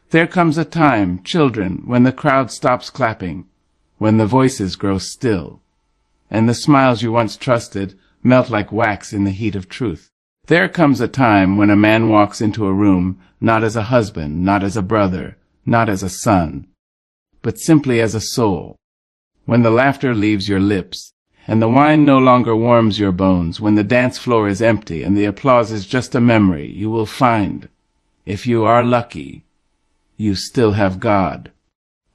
There comes a time, children, when the crowd stops clapping, when the voices grow still, and the smiles you once trusted melt like wax in the heat of truth. There comes a time when a man walks into a room not as a husband, not as a brother, not as a son, but simply as a soul. When the laughter leaves your lips, and the wine no longer warms your bones, when the dance floor is empty and the applause is just a memory, you will find, if you are lucky, you still have God.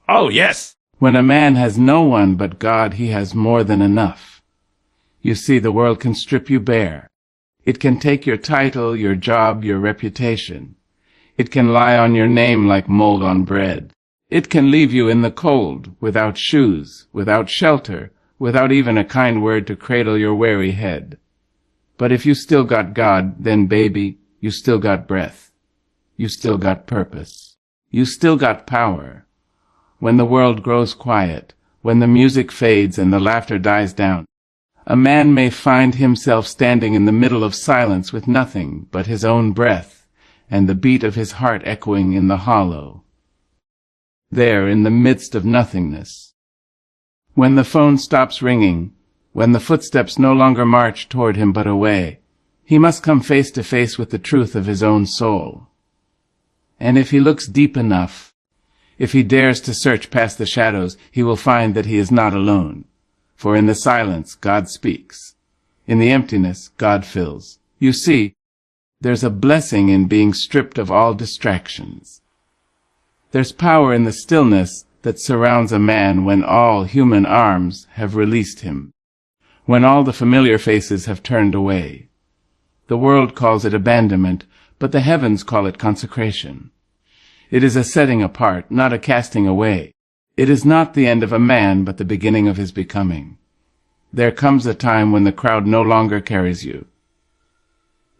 Oh, yes! When a man has no one but God, he has more than enough. You see, the world can strip you bare. It can take your title, your job, your reputation. It can lie on your name like mold on bread. It can leave you in the cold, without shoes, without shelter, without even a kind word to cradle your weary head. But if you still got God, then, baby, you still got breath. You still got purpose. You still got power. When the world grows quiet, when the music fades and the laughter dies down, a man may find himself standing in the middle of silence with nothing but his own breath and the beat of his heart echoing in the hollow. There, in the midst of nothingness. When the phone stops ringing, when the footsteps no longer march toward him but away, he must come face to face with the truth of his own soul. And if he looks deep enough, if he dares to search past the shadows, he will find that he is not alone. For in the silence, God speaks. In the emptiness, God fills. You see, there's a blessing in being stripped of all distractions. There's power in the stillness that surrounds a man when all human arms have released him, when all the familiar faces have turned away. The world calls it abandonment, but the heavens call it consecration. It is a setting apart, not a casting away. It is not the end of a man, but the beginning of his becoming. There comes a time when the crowd no longer carries you.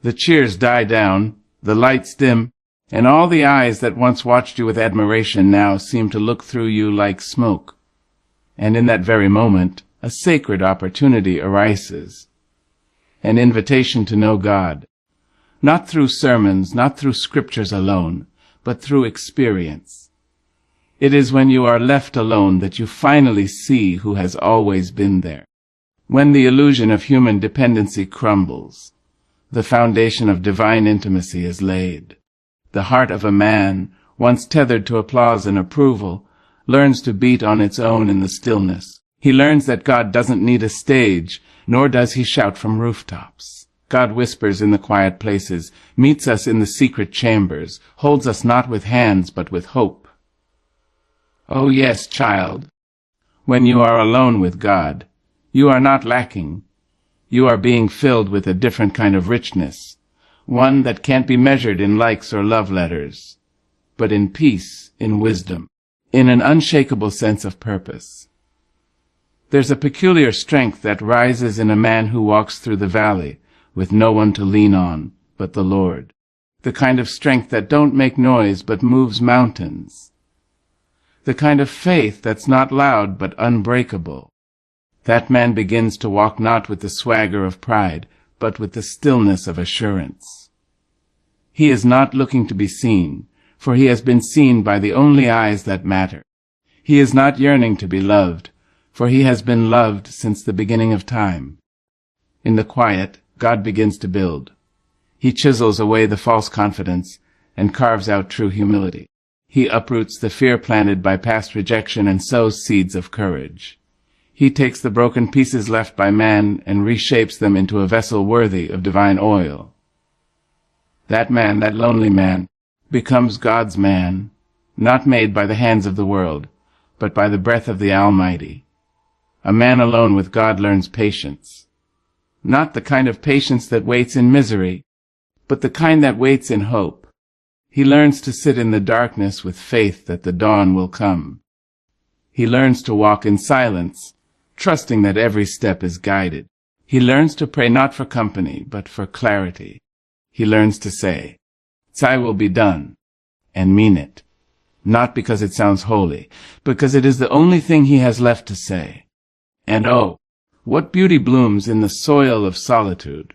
The cheers die down, the lights dim, and all the eyes that once watched you with admiration now seem to look through you like smoke. And in that very moment, a sacred opportunity arises. An invitation to know God, not through sermons, not through scriptures alone, but through experience. It is when you are left alone that you finally see who has always been there. When the illusion of human dependency crumbles, the foundation of divine intimacy is laid. The heart of a man, once tethered to applause and approval, learns to beat on its own in the stillness. He learns that God doesn't need a stage, nor does he shout from rooftops. God whispers in the quiet places, meets us in the secret chambers, holds us not with hands but with hope. Oh yes, child, when you are alone with God, you are not lacking. You are being filled with a different kind of richness, one that can't be measured in likes or love letters, but in peace, in wisdom, in an unshakable sense of purpose. There's a peculiar strength that rises in a man who walks through the valley with no one to lean on but the Lord, the kind of strength that don't make noise but moves mountains, the kind of faith that's not loud but unbreakable. That man begins to walk not with the swagger of pride, but with the stillness of assurance. He is not looking to be seen, for he has been seen by the only eyes that matter. He is not yearning to be loved, for he has been loved since the beginning of time. In the quiet, God begins to build. He chisels away the false confidence and carves out true humility. He uproots the fear planted by past rejection and sows seeds of courage. He takes the broken pieces left by man and reshapes them into a vessel worthy of divine oil. That man, that lonely man, becomes God's man, not made by the hands of the world, but by the breath of the Almighty. A man alone with God learns patience, not the kind of patience that waits in misery, but the kind that waits in hope. He learns to sit in the darkness with faith that the dawn will come. He learns to walk in silence, trusting that every step is guided. He learns to pray not for company, but for clarity. He learns to say, "Thy will be done," and mean it, not because it sounds holy, because it is the only thing he has left to say. And oh, what beauty blooms in the soil of solitude!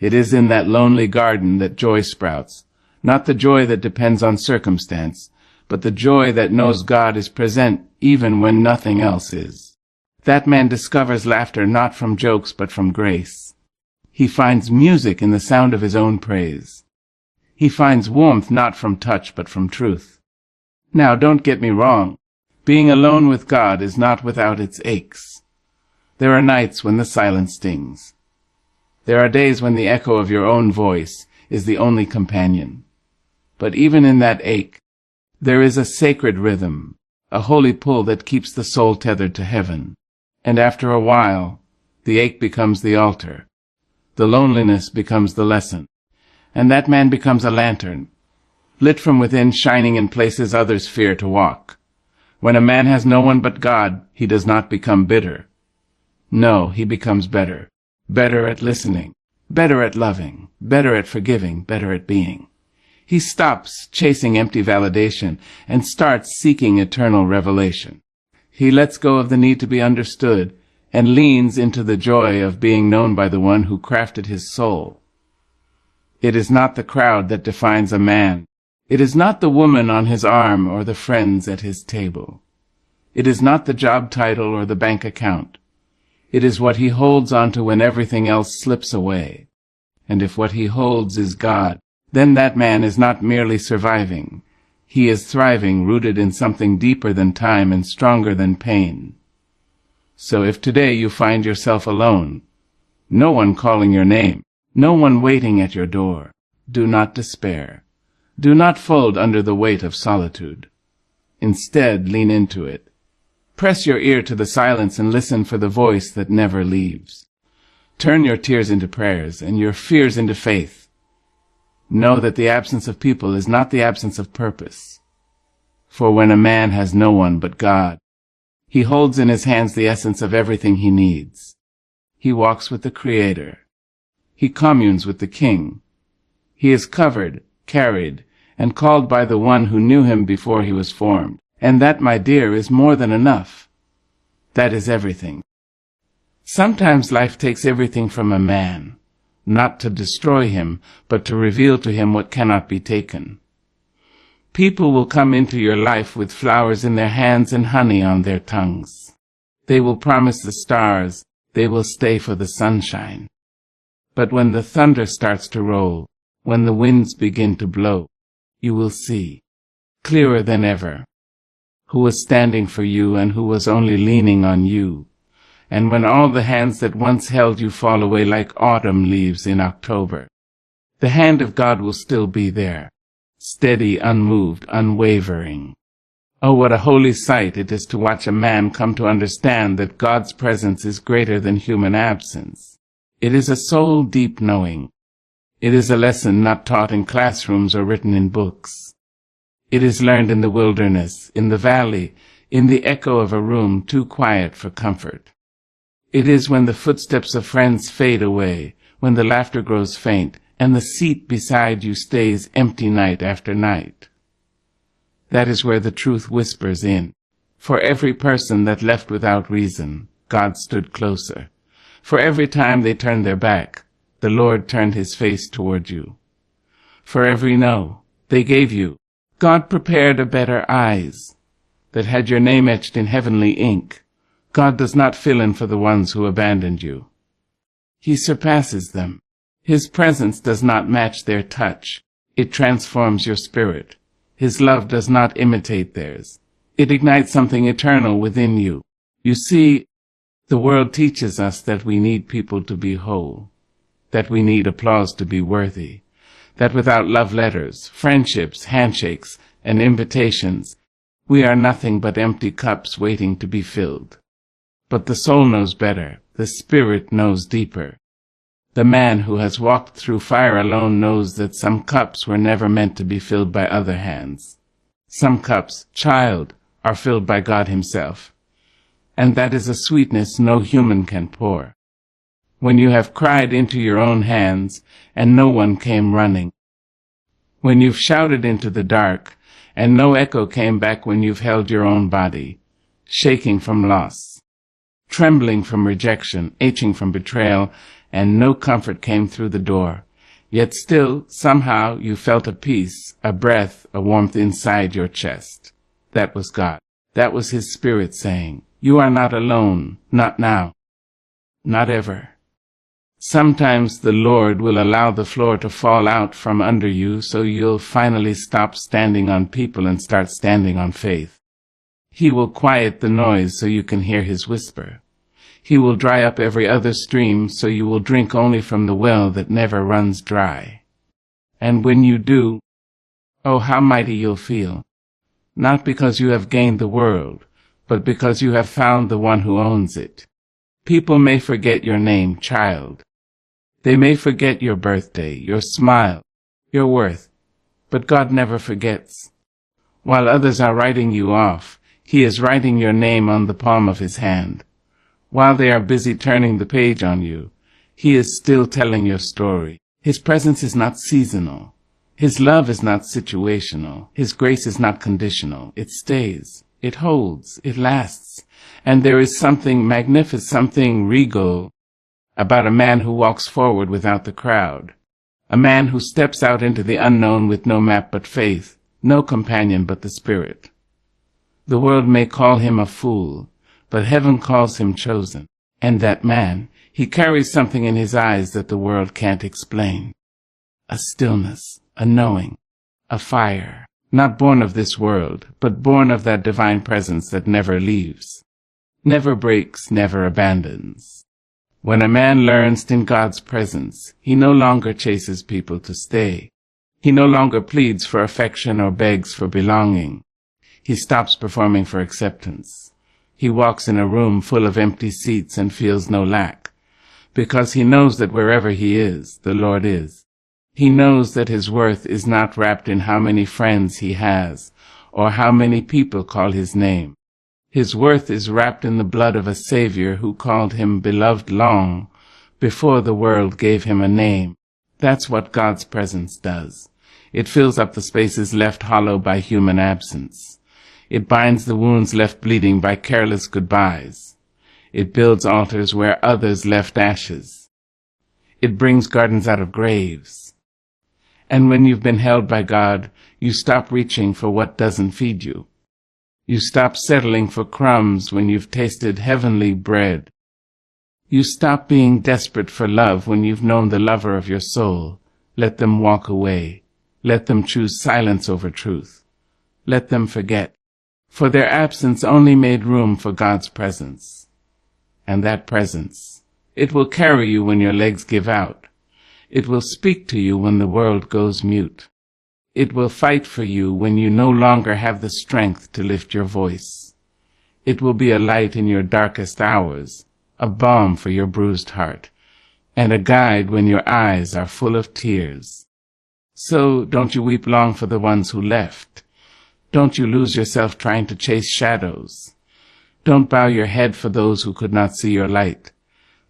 It is in that lonely garden that joy sprouts, not the joy that depends on circumstance, but the joy that knows God is present even when nothing else is. That man discovers laughter not from jokes but from grace. He finds music in the sound of his own praise. He finds warmth not from touch but from truth. Now, don't get me wrong. Being alone with God is not without its aches. There are nights when the silence stings. There are days when the echo of your own voice is the only companion. But even in that ache, there is a sacred rhythm, a holy pull that keeps the soul tethered to heaven. And after a while, the ache becomes the altar. The loneliness becomes the lesson. And that man becomes a lantern, lit from within, shining in places others fear to walk. When a man has no one but God, he does not become bitter. No, he becomes better. Better at listening, better at loving, better at forgiving, better at being. He stops chasing empty validation and starts seeking eternal revelation. He lets go of the need to be understood and leans into the joy of being known by the one who crafted his soul. It is not the crowd that defines a man. It is not the woman on his arm or the friends at his table. It is not the job title or the bank account. It is what he holds onto when everything else slips away. And if what he holds is God, then that man is not merely surviving. He is thriving, rooted in something deeper than time and stronger than pain. So if today you find yourself alone, no one calling your name, no one waiting at your door, do not despair. Do not fold under the weight of solitude. Instead, lean into it. Press your ear to the silence and listen for the voice that never leaves. Turn your tears into prayers and your fears into faith. Know that the absence of people is not the absence of purpose. For when a man has no one but God, he holds in his hands the essence of everything he needs. He walks with the Creator. He communes with the King. He is covered, carried, and called by the one who knew him before he was formed. And that, my dear, is more than enough. That is everything. Sometimes life takes everything from a man, not to destroy him, but to reveal to him what cannot be taken. People will come into your life with flowers in their hands and honey on their tongues. They will promise the stars. They will stay for the sunshine. But when the thunder starts to roll, when the winds begin to blow, you will see, clearer than ever, who was standing for you and who was only leaning on you. And when all the hands that once held you fall away like autumn leaves in October, the hand of God will still be there, steady, unmoved, unwavering. Oh, what a holy sight it is to watch a man come to understand that God's presence is greater than human absence. It is a soul-deep knowing. It is a lesson not taught in classrooms or written in books. It is learned in the wilderness, in the valley, in the echo of a room too quiet for comfort. It is when the footsteps of friends fade away, when the laughter grows faint, and the seat beside you stays empty night after night. That is where the truth whispers in. For every person that left without reason, God stood closer. For every time they turned their back, the Lord turned his face toward you. For every no they gave you, God prepared a better eyes that had your name etched in heavenly ink. God does not fill in for the ones who abandoned you. He surpasses them. His presence does not match their touch. It transforms your spirit. His love does not imitate theirs. It ignites something eternal within you. You see, the world teaches us that we need people to be whole, that we need applause to be worthy, that without love letters, friendships, handshakes, and invitations, we are nothing but empty cups waiting to be filled. But the soul knows better. The spirit knows deeper. The man who has walked through fire alone knows that some cups were never meant to be filled by other hands. Some cups, child, are filled by God himself. And that is a sweetness no human can pour. When you have cried into your own hands and no one came running. When you've shouted into the dark and no echo came back, when you've held your own body, shaking from loss, trembling from rejection, aching from betrayal, and no comfort came through the door. Yet still, somehow, you felt a peace, a breath, a warmth inside your chest. That was God. That was His Spirit saying, "You are not alone, not now, not ever." Sometimes the Lord will allow the floor to fall out from under you so you'll finally stop standing on people and start standing on faith. He will quiet the noise so you can hear His whisper. He will dry up every other stream so you will drink only from the well that never runs dry. And when you do, oh, how mighty you'll feel. Not because you have gained the world, but because you have found the one who owns it. People may forget your name, child. They may forget your birthday, your smile, your worth, but God never forgets. While others are writing you off, He is writing your name on the palm of His hand. While they are busy turning the page on you, He is still telling your story. His presence is not seasonal. His love is not situational. His grace is not conditional. It stays. It holds. It lasts. And there is something magnificent, something regal about a man who walks forward without the crowd. A man who steps out into the unknown with no map but faith, no companion but the Spirit. The world may call him a fool, but heaven calls him chosen. And that man, he carries something in his eyes that the world can't explain. A stillness, a knowing, a fire, not born of this world, but born of that divine presence that never leaves, never breaks, never abandons. When a man learns in God's presence, he no longer chases people to stay. He no longer pleads for affection or begs for belonging. He stops performing for acceptance. He walks in a room full of empty seats and feels no lack, because he knows that wherever he is, the Lord is. He knows that his worth is not wrapped in how many friends he has, or how many people call his name. His worth is wrapped in the blood of a Savior who called him beloved long before the world gave him a name. That's what God's presence does. It fills up the spaces left hollow by human absence. It binds the wounds left bleeding by careless goodbyes. It builds altars where others left ashes. It brings gardens out of graves. And when you've been held by God, you stop reaching for what doesn't feed you. You stop settling for crumbs when you've tasted heavenly bread. You stop being desperate for love when you've known the lover of your soul. Let them walk away. Let them choose silence over truth. Let them forget. For their absence only made room for God's presence. And that presence, it will carry you when your legs give out. It will speak to you when the world goes mute. It will fight for you when you no longer have the strength to lift your voice. It will be a light in your darkest hours, a balm for your bruised heart, and a guide when your eyes are full of tears. So don't you weep long for the ones who left. Don't you lose yourself trying to chase shadows. Don't bow your head for those who could not see your light.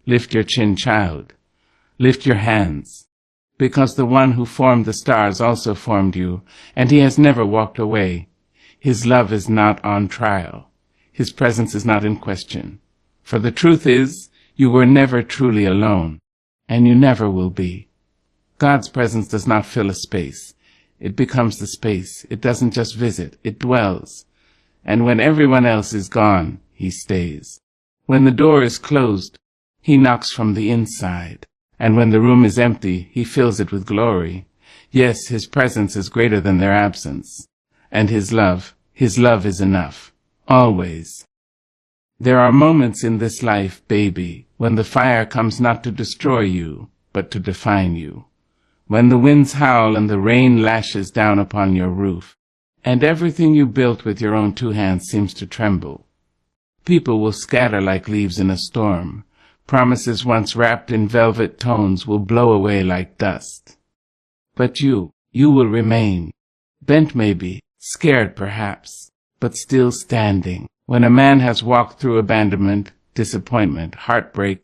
Lift your chin, child. Lift your hands, because the one who formed the stars also formed you, and He has never walked away. His love is not on trial. His presence is not in question. For the truth is, you were never truly alone, and you never will be. God's presence does not fill a space. It becomes the space. It doesn't just visit, it dwells. And when everyone else is gone, He stays. When the door is closed, He knocks from the inside. And when the room is empty, He fills it with glory. Yes, His presence is greater than their absence. And His love is enough. Always. There are moments in this life, baby, when the fire comes not to destroy you, but to define you. When the winds howl and the rain lashes down upon your roof, and everything you built with your own 2 hands seems to tremble. People will scatter like leaves in a storm. Promises once wrapped in velvet tones will blow away like dust. But you will remain, bent maybe, scared perhaps, but still standing. When a man has walked through abandonment, disappointment, heartbreak,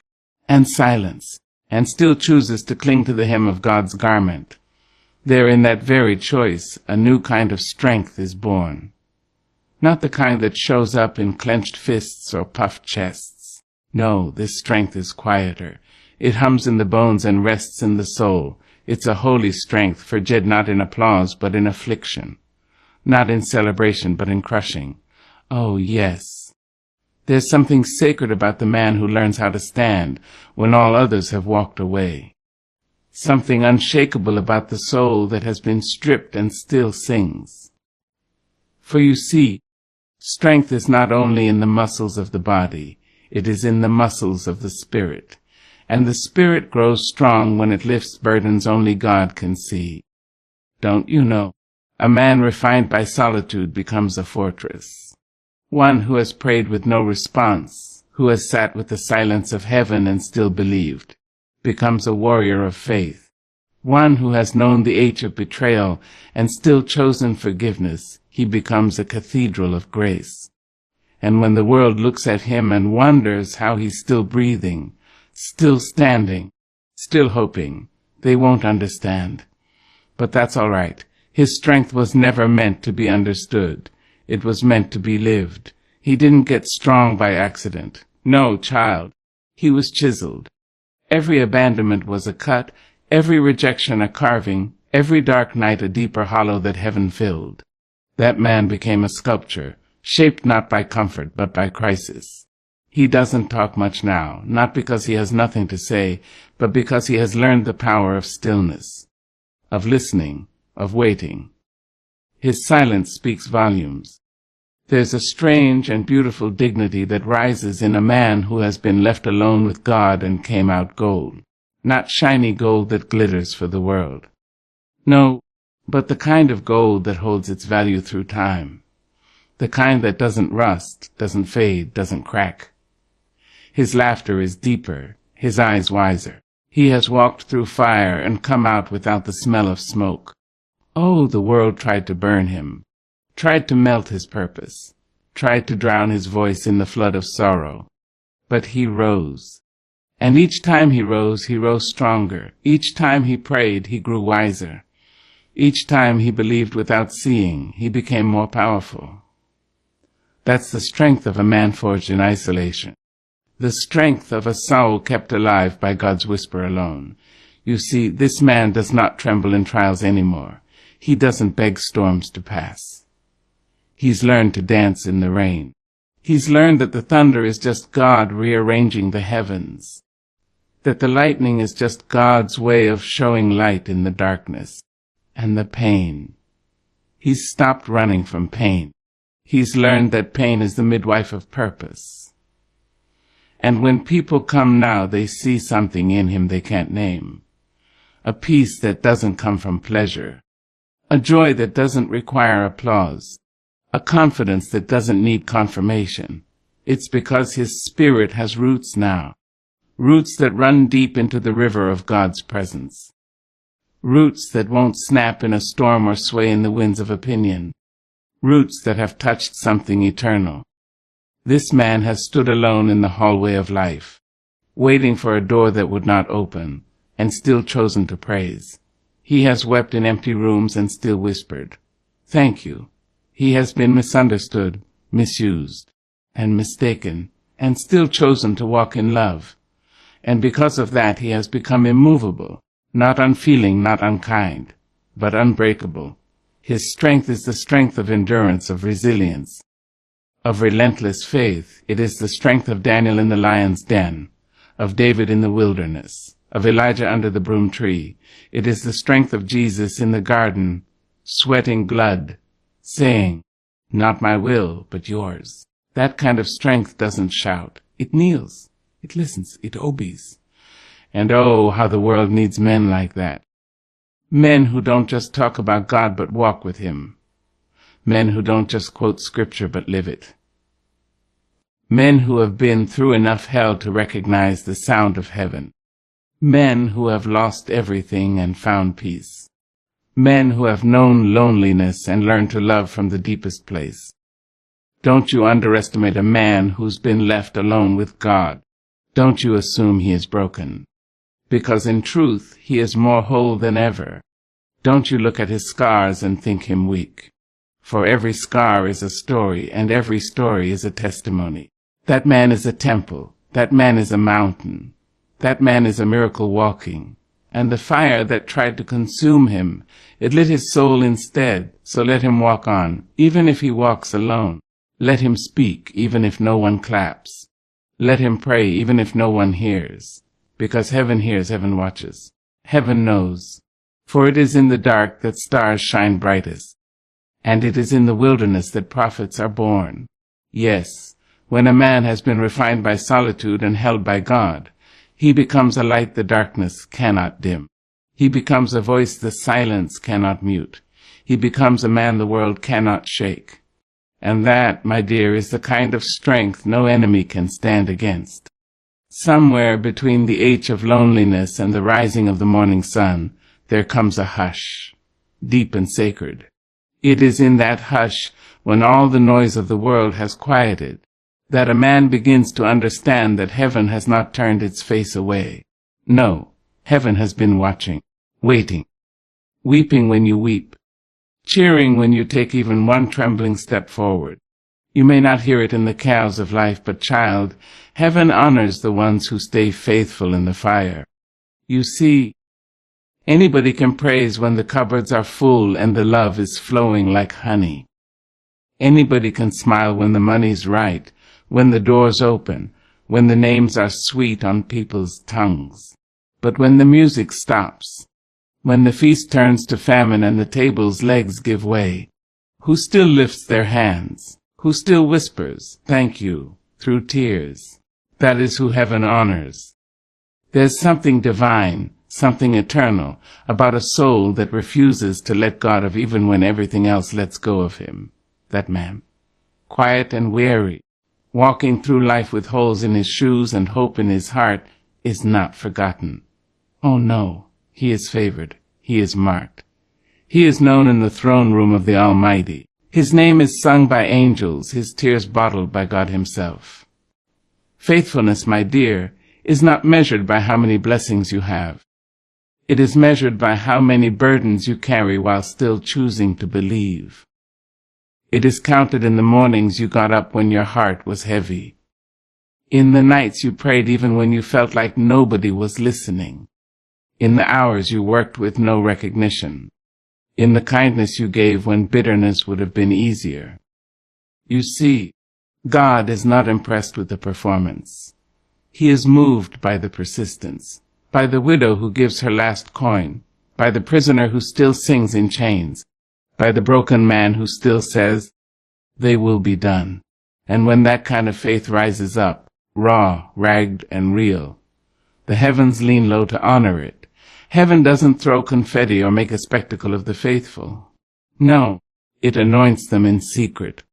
and silence, and still chooses to cling to the hem of God's garment, there in that very choice a new kind of strength is born. Not the kind that shows up in clenched fists or puffed chests. No, this strength is quieter. It hums in the bones and rests in the soul. It's a holy strength, forged not in applause but in affliction, not in celebration but in crushing. Oh, yes. There's something sacred about the man who learns how to stand when all others have walked away. Something unshakable about the soul that has been stripped and still sings. For you see, strength is not only in the muscles of the body, it is in the muscles of the spirit. And the spirit grows strong when it lifts burdens only God can see. Don't you know, a man refined by solitude becomes a fortress. One who has prayed with no response, who has sat with the silence of heaven and still believed, becomes a warrior of faith. One who has known the age of betrayal and still chosen forgiveness, he becomes a cathedral of grace. And when the world looks at him and wonders how he's still breathing, still standing, still hoping, they won't understand. But that's all right. His strength was never meant to be understood. It was meant to be lived. He didn't get strong by accident. No, child. He was chiseled. Every abandonment was a cut, every rejection a carving, every dark night a deeper hollow that heaven filled. That man became a sculpture, shaped not by comfort but by crisis. He doesn't talk much now, not because he has nothing to say, but because he has learned the power of stillness, of listening, of waiting. His silence speaks volumes. There's a strange and beautiful dignity that rises in a man who has been left alone with God and came out gold, not shiny gold that glitters for the world. No, but the kind of gold that holds its value through time, the kind that doesn't rust, doesn't fade, doesn't crack. His laughter is deeper, his eyes wiser. He has walked through fire and come out without the smell of smoke. Oh, the world tried to burn him, tried to melt his purpose, tried to drown his voice in the flood of sorrow. But he rose. And each time he rose stronger. Each time he prayed, he grew wiser. Each time he believed without seeing, he became more powerful. That's the strength of a man forged in isolation. The strength of a soul kept alive by God's whisper alone. You see, this man does not tremble in trials anymore. He doesn't beg storms to pass. He's learned to dance in the rain. He's learned that the thunder is just God rearranging the heavens, that the lightning is just God's way of showing light in the darkness, and the pain. He's stopped running from pain. He's learned that pain is the midwife of purpose. And when people come now, they see something in him they can't name. A peace that doesn't come from pleasure. A joy that doesn't require applause. A confidence that doesn't need confirmation. It's because his spirit has roots now. Roots that run deep into the river of God's presence. Roots that won't snap in a storm or sway in the winds of opinion. Roots that have touched something eternal. This man has stood alone in the hallway of life, waiting for a door that would not open, and still chosen to praise. He has wept in empty rooms and still whispered, "Thank you." He has been misunderstood, misused, and mistaken, and still chosen to walk in love. And because of that he has become immovable, not unfeeling, not unkind, but unbreakable. His strength is the strength of endurance, of resilience, of relentless faith. It is the strength of Daniel in the lion's den, of David in the wilderness, of Elijah under the broom tree. It is the strength of Jesus in the garden, sweating blood, saying, "Not my will, but yours." That kind of strength doesn't shout. It kneels, it listens, it obeys. And oh, how the world needs men like that. Men who don't just talk about God but walk with him. Men who don't just quote scripture but live it. Men who have been through enough hell to recognize the sound of heaven. Men who have lost everything and found peace. Men who have known loneliness and learned to love from the deepest place. Don't you underestimate a man who's been left alone with God. Don't you assume he is broken. Because in truth he is more whole than ever. Don't you look at his scars and think him weak. For every scar is a story, and every story is a testimony. That man is a temple. That man is a mountain. That man is a miracle walking. And the fire that tried to consume him, it lit his soul instead. So let him walk on, even if he walks alone. Let him speak, even if no one claps. Let him pray, even if no one hears. Because heaven hears, heaven watches. Heaven knows. For it is in the dark that stars shine brightest. And it is in the wilderness that prophets are born. Yes, when a man has been refined by solitude and held by God, he becomes a light the darkness cannot dim. He becomes a voice the silence cannot mute. He becomes a man the world cannot shake. And that, my dear, is the kind of strength no enemy can stand against. Somewhere between the H of loneliness and the rising of the morning sun, there comes a hush, deep and sacred. It is in that hush, when all the noise of the world has quieted, that a man begins to understand that heaven has not turned its face away. No, heaven has been watching, waiting, weeping when you weep, cheering when you take even one trembling step forward. You may not hear it in the chaos of life, but child, heaven honors the ones who stay faithful in the fire. You see, anybody can praise when the cupboards are full and the love is flowing like honey. Anybody can smile when the money's right, when the doors open, when the names are sweet on people's tongues. But when the music stops, when the feast turns to famine and the table's legs give way, who still lifts their hands? Who still whispers, "Thank you," through tears? That is who heaven honors. There's something divine, something eternal, about a soul that refuses to let God of even when everything else lets go of him. That man, quiet and weary, walking through life with holes in his shoes and hope in his heart, is not forgotten. Oh no, he is favored, he is marked. He is known in the throne room of the Almighty. His name is sung by angels, his tears bottled by God himself. Faithfulness, my dear, is not measured by how many blessings you have. It is measured by how many burdens you carry while still choosing to believe. It is counted in the mornings you got up when your heart was heavy. In the nights you prayed even when you felt like nobody was listening. In the hours you worked with no recognition. In the kindness you gave when bitterness would have been easier. You see, God is not impressed with the performance. He is moved by the persistence, by the widow who gives her last coin, by the prisoner who still sings in chains, by the broken man who still says, "They will be done." And when that kind of faith rises up, raw, ragged, and real, the heavens lean low to honor it. Heaven doesn't throw confetti or make a spectacle of the faithful. No, it anoints them in secret.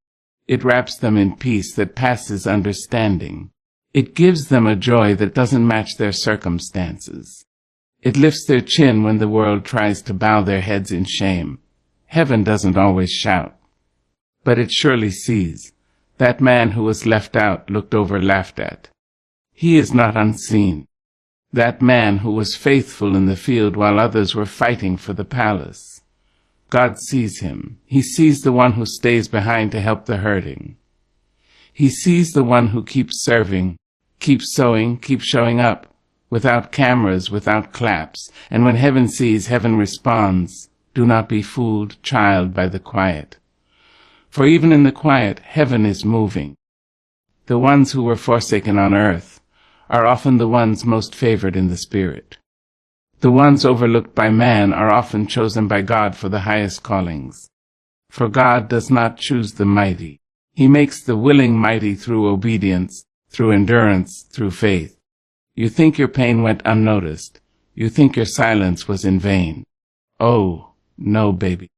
It wraps them in peace that passes understanding. It gives them a joy that doesn't match their circumstances. It lifts their chin when the world tries to bow their heads in shame. Heaven doesn't always shout, but it surely sees. That man who was left out, looked over, laughed at. He is not unseen. That man who was faithful in the field while others were fighting for the palace. God sees him. He sees the one who stays behind to help the hurting. He sees the one who keeps serving, keeps sowing, keeps showing up, without cameras, without claps. And when heaven sees, heaven responds. Do not be fooled, child, by the quiet. For even in the quiet, heaven is moving. The ones who were forsaken on earth are often the ones most favored in the spirit. The ones overlooked by man are often chosen by God for the highest callings. For God does not choose the mighty. He makes the willing mighty through obedience, through endurance, through faith. You think your pain went unnoticed. You think your silence was in vain. Oh, no, baby.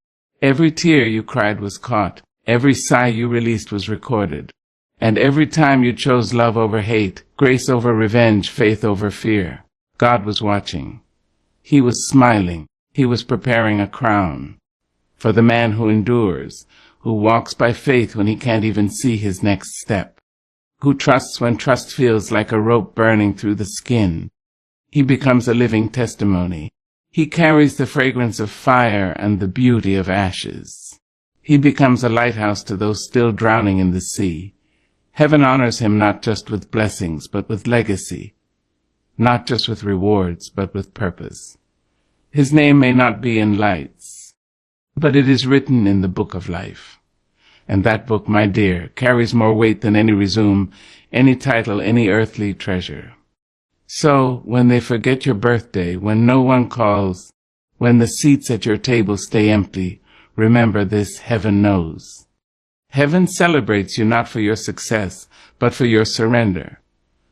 Every tear you cried was caught. Every sigh you released was recorded. And every time you chose love over hate, grace over revenge, faith over fear, God was watching. He was smiling. He was preparing a crown for the man who endures, who walks by faith when he can't even see his next step, who trusts when trust feels like a rope burning through the skin. He becomes a living testimony. He carries the fragrance of fire and the beauty of ashes. He becomes a lighthouse to those still drowning in the sea. Heaven honors him not just with blessings, but with legacy. Not just with rewards, but with purpose. His name may not be in lights, but it is written in the book of life. And that book, my dear, carries more weight than any resume, any title, any earthly treasure. So, when they forget your birthday, when no one calls, when the seats at your table stay empty, remember this: heaven knows. Heaven celebrates you not for your success, but for your surrender.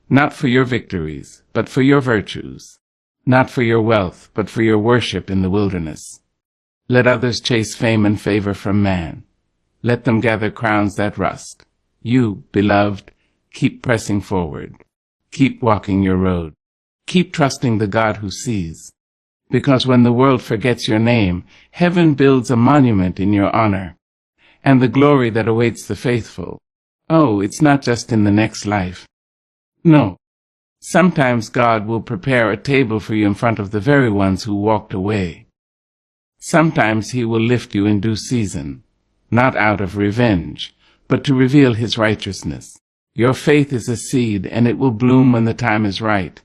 Not for your victories, but for your virtues. Not for your wealth, but for your worship in the wilderness. Let others chase fame and favor from man. Let them gather crowns that rust. You, beloved, keep pressing forward. Keep walking your road. Keep trusting the God who sees. Because when the world forgets your name, heaven builds a monument in your honor. And the glory that awaits the faithful. Oh, it's not just in the next life. No. Sometimes God will prepare a table for you in front of the very ones who walked away. Sometimes He will lift you in due season, not out of revenge, but to reveal His righteousness. Your faith is a seed, and it will bloom when the time is right.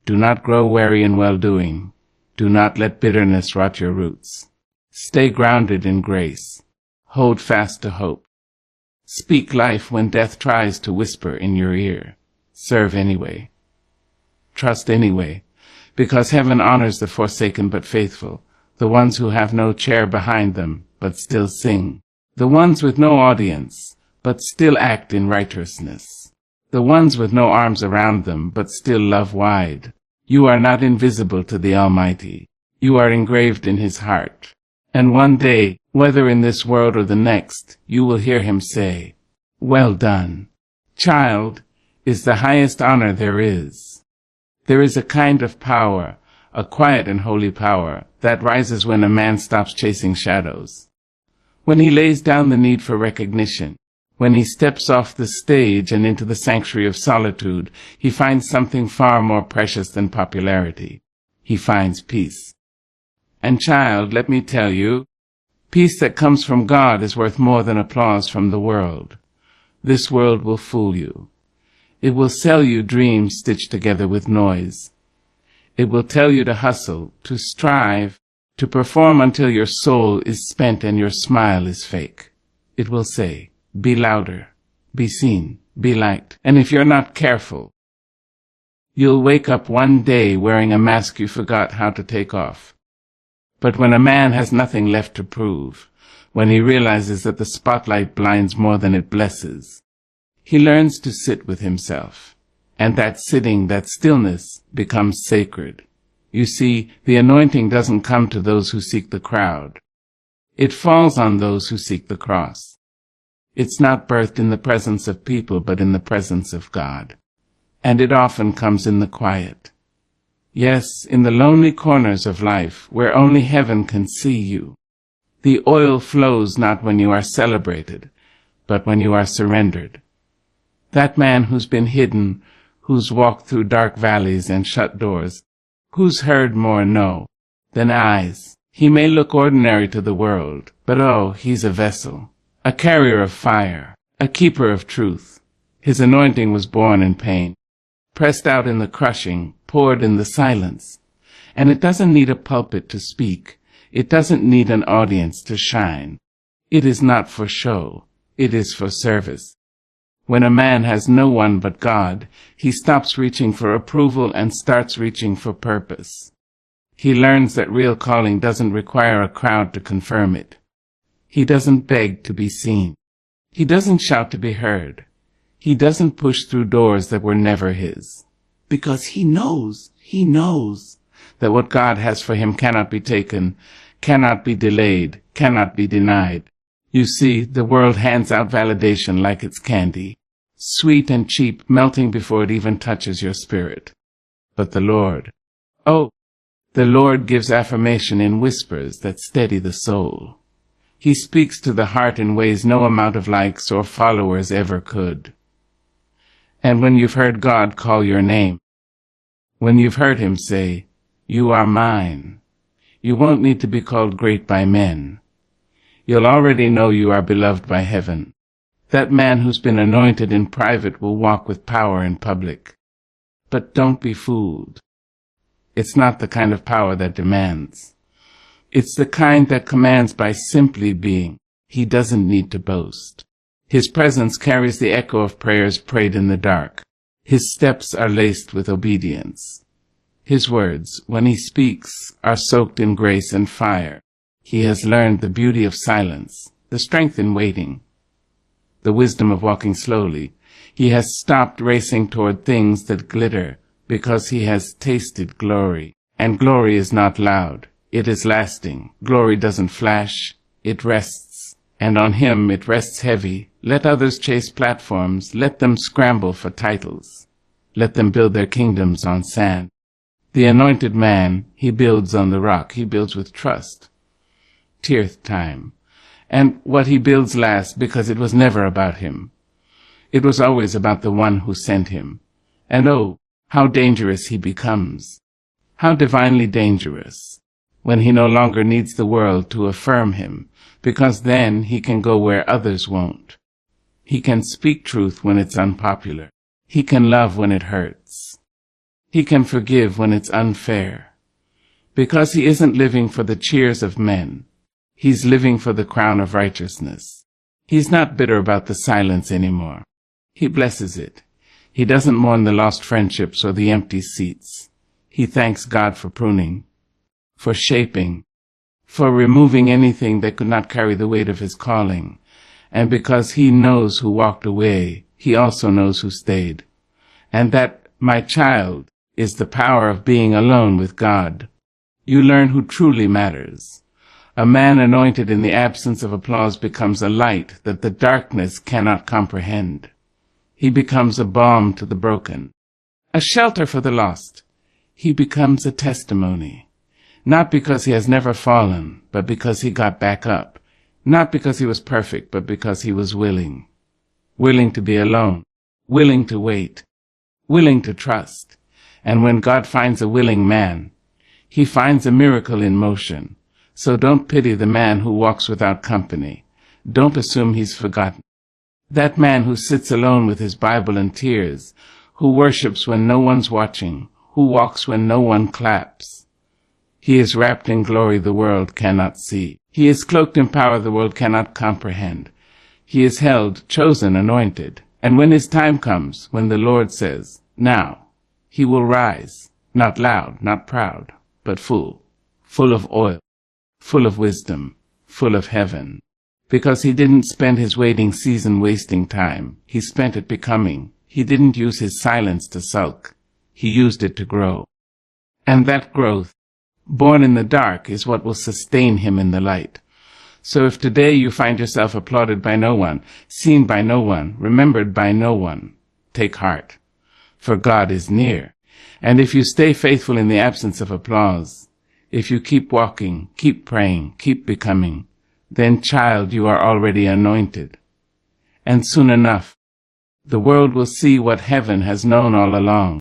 Do not grow weary in well-doing. Do not let bitterness rot your roots. Stay grounded in grace. Hold fast to hope. Speak life when death tries to whisper in your ear. Serve anyway. Trust anyway, because heaven honors the forsaken but faithful, the ones who have no chair behind them but still sing, the ones with no audience but still act in righteousness, the ones with no arms around them but still love wide. You are not invisible to the Almighty. You are engraved in His heart. And one day, whether in this world or the next, you will hear Him say, "Well done. Child," is the highest honor there is. There is a kind of power, a quiet and holy power, that rises when a man stops chasing shadows. When he lays down the need for recognition, when he steps off the stage and into the sanctuary of solitude, he finds something far more precious than popularity. He finds peace. And child, let me tell you, peace that comes from God is worth more than applause from the world. This world will fool you. It will sell you dreams stitched together with noise. It will tell you to hustle, to strive, to perform until your soul is spent and your smile is fake. It will say, be louder, be seen, be liked. And if you're not careful, you'll wake up one day wearing a mask you forgot how to take off. But when a man has nothing left to prove, when he realizes that the spotlight blinds more than it blesses, he learns to sit with himself, and that sitting, that stillness, becomes sacred. You see, the anointing doesn't come to those who seek the crowd. It falls on those who seek the cross. It's not birthed in the presence of people, but in the presence of God. And it often comes in the quiet. Yes, in the lonely corners of life, where only heaven can see you. The oil flows not when you are celebrated, but when you are surrendered. That man who's been hidden, who's walked through dark valleys and shut doors, who's heard more no than eyes. He may look ordinary to the world, but oh, he's a vessel, a carrier of fire, a keeper of truth. His anointing was born in pain, pressed out in the crushing, poured in the silence. And it doesn't need a pulpit to speak. It doesn't need an audience to shine. It is not for show. It is for service. When a man has no one but God, he stops reaching for approval and starts reaching for purpose. He learns that real calling doesn't require a crowd to confirm it. He doesn't beg to be seen. He doesn't shout to be heard. He doesn't push through doors that were never his. Because he knows that what God has for him cannot be taken, cannot be delayed, cannot be denied. You see, the world hands out validation like it's candy, sweet and cheap, melting before it even touches your spirit. But the Lord, the Lord gives affirmation in whispers that steady the soul. He speaks to the heart in ways no amount of likes or followers ever could. And when you've heard God call your name, when you've heard Him say, "You are mine," you won't need to be called great by men. You'll already know you are beloved by heaven. That man who's been anointed in private will walk with power in public. But don't be fooled. It's not the kind of power that demands. It's the kind that commands by simply being. He doesn't need to boast. His presence carries the echo of prayers prayed in the dark. His steps are laced with obedience. His words, when he speaks, are soaked in grace and fire. He has learned the beauty of silence, the strength in waiting, the wisdom of walking slowly. He has stopped racing toward things that glitter because he has tasted glory. And glory is not loud. It is lasting. Glory doesn't flash. It rests. And on him it rests heavy. Let others chase platforms. Let them scramble for titles. Let them build their kingdoms on sand. The anointed man, he builds on the rock. He builds with trust. Tearth time. And what he builds lasts because it was never about him. It was always about the one who sent him. And oh, how dangerous he becomes. How divinely dangerous, when he no longer needs the world to affirm him, because then he can go where others won't. He can speak truth when it's unpopular. He can love when it hurts. He can forgive when it's unfair. Because he isn't living for the cheers of men. He's living for the crown of righteousness. He's not bitter about the silence anymore. He blesses it. He doesn't mourn the lost friendships or the empty seats. He thanks God for pruning, for shaping, for removing anything that could not carry the weight of his calling. And because he knows who walked away, he also knows who stayed. And that, my child, is the power of being alone with God. You learn who truly matters. A man anointed in the absence of applause becomes a light that the darkness cannot comprehend. He becomes a balm to the broken, a shelter for the lost. He becomes a testimony, not because he has never fallen, but because he got back up, not because he was perfect, but because he was willing to be alone, willing to wait, willing to trust. And when God finds a willing man, he finds a miracle in motion. So don't pity the man who walks without company. Don't assume he's forgotten. That man who sits alone with his Bible and tears, who worships when no one's watching, who walks when no one claps. He is wrapped in glory the world cannot see. He is cloaked in power the world cannot comprehend. He is held, chosen, anointed. And when his time comes, when the Lord says, now, he will rise, not loud, not proud, but full of oil, full of wisdom, full of heaven. Because he didn't spend his waiting season wasting time. He spent it becoming. He didn't use his silence to sulk. He used it to grow. And that growth, born in the dark, is what will sustain him in the light. So if today you find yourself applauded by no one, seen by no one, remembered by no one, take heart, for God is near. And if you stay faithful in the absence of applause, if you keep walking, keep praying, keep becoming, then, child, you are already anointed. And soon enough, the world will see what heaven has known all along.